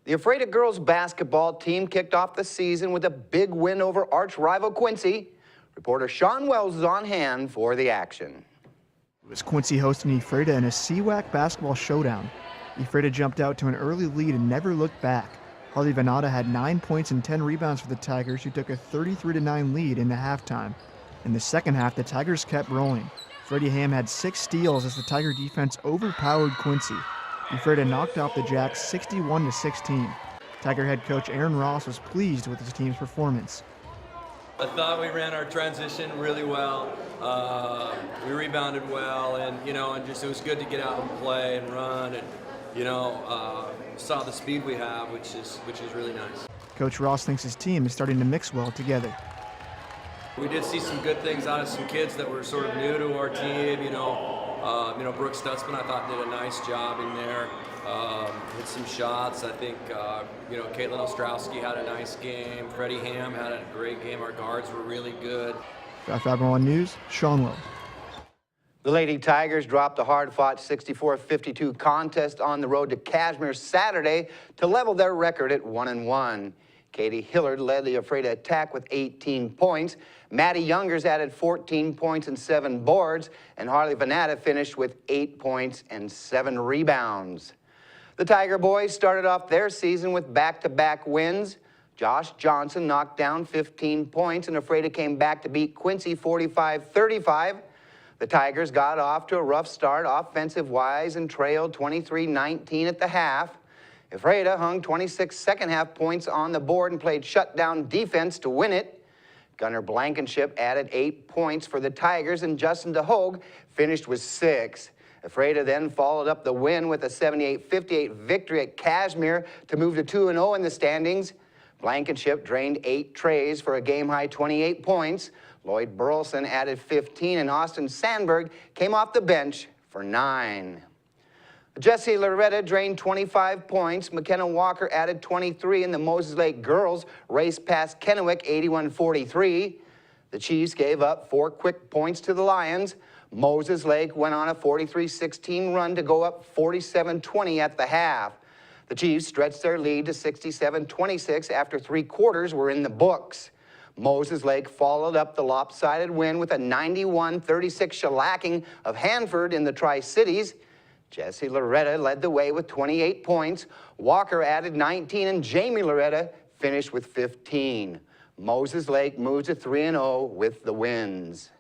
The Ephrata girls basketball team kicked off the season with a big win over arch rival Quincy. Reporter Sean Wells is on hand for the action. It was Quincy hosting Ephrata in a CWAC basketball showdown. Ephrata jumped out to an early lead and never looked back. Harley Venata had 9 points and 10 rebounds for the Tigers, who took a 33-9 lead into halftime. In the second half, the Tigers kept rolling. Freddie Ham had 6 steals as the Tiger defense overpowered Quincy. Ephrata knocked off the Jacks 61-16. Tiger head coach Aaron Ross was pleased with his team's performance. I thought we ran our transition really well. We rebounded well, and it was good to get out and play and run, and saw the speed we have, which is really nice. Coach Ross thinks his team is starting to mix well together. We did see some good things out of some kids that were sort of new to our team. Brooke Stutzman, I thought, did a nice job in there. Hit some shots. I think, Caitlin Ostrowski had a nice game. Freddie Ham had a great game. Our guards were really good. For iFIBER 1 News, Sean Wells. The Lady Tigers dropped a hard-fought 64-52 contest on the road to Kashmir Saturday to level their record at 1-1. Katie Hillard led the Ephrata attack with 18 points. Maddie Youngers added 14 points and 7 boards, and Harley Venata finished with 8 points and 7 rebounds. The Tiger boys started off their season with back-to-back wins. Josh Johnson knocked down 15 points, and Ephrata came back to beat Quincy 45-35. The Tigers got off to a rough start offensive-wise and trailed 23-19 at the half. Ephrata hung 26 second-half points on the board and played shutdown defense to win it. Gunnar Blankenship added 8 points for the Tigers, and Justin DeHogue finished with 6. Ephrata then followed up the win with a 78-58 victory at Kashmir to move to 2-0 in the standings. Blankenship drained 8 trays for a game-high 28 points. Lloyd Burleson added 15, and Austin Sandberg came off the bench for 9. Jesse Loretta drained 25 points. McKenna Walker added 23, and the Moses Lake girls raced past Kennewick 81-43. The Chiefs gave up 4 quick points to the Lions. Moses Lake went on a 43-16 run to go up 47-20 at the half. The Chiefs stretched their lead to 67-26 after 3 quarters were in the books. Moses Lake followed up the lopsided win with a 91-36 shellacking of Hanford in the Tri-Cities. Jesse Loretta led the way with 28 points. Walker added 19, and Jamie Loretta finished with 15. Moses Lake moves to 3-0 with the wins.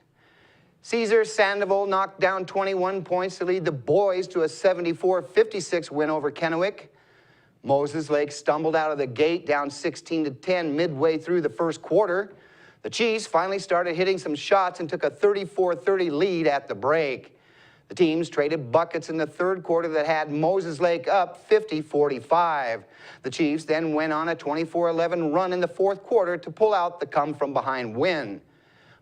Cesar Sandoval knocked down 21 points to lead the boys to a 74-56 win over Kennewick. Moses Lake stumbled out of the gate down 16-10 midway through the first quarter. The Chiefs finally started hitting some shots and took a 34-30 lead at the break. The teams traded buckets in the third quarter that had Moses Lake up 50-45. The Chiefs then went on a 24-11 run in the fourth quarter to pull out the come-from-behind win.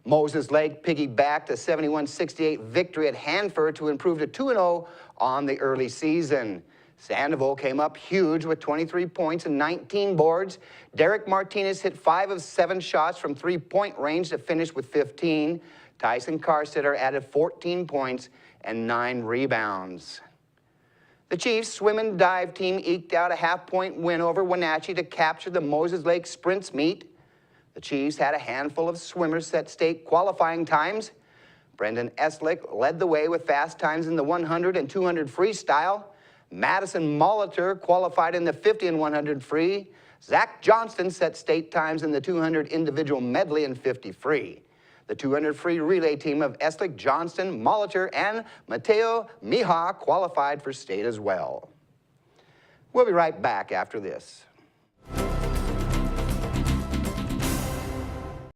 Moses Lake piggybacked a 71-68 victory at Hanford to improve to 2-0 on the early season. Sandoval came up huge with 23 points and 19 boards. Derek Martinez hit 5 of 7 shots from three-point range to finish with 15. Tyson Carstetter added 14 points and 9 rebounds. The Chiefs swim and dive team eked out a half-point win over Wenatchee to capture the Moses Lake Sprints meet. The Chiefs had a handful of swimmers set state qualifying times. Brendan Eslick led the way with fast times in the 100 and 200 freestyle. Madison Molitor qualified in the 50 and 100 free. Zach Johnston set state times in the 200 individual medley and 50 free. The 200 free relay team of Eslick, Johnston, Molitor, and Mateo Mija qualified for state as well. We'll be right back after this.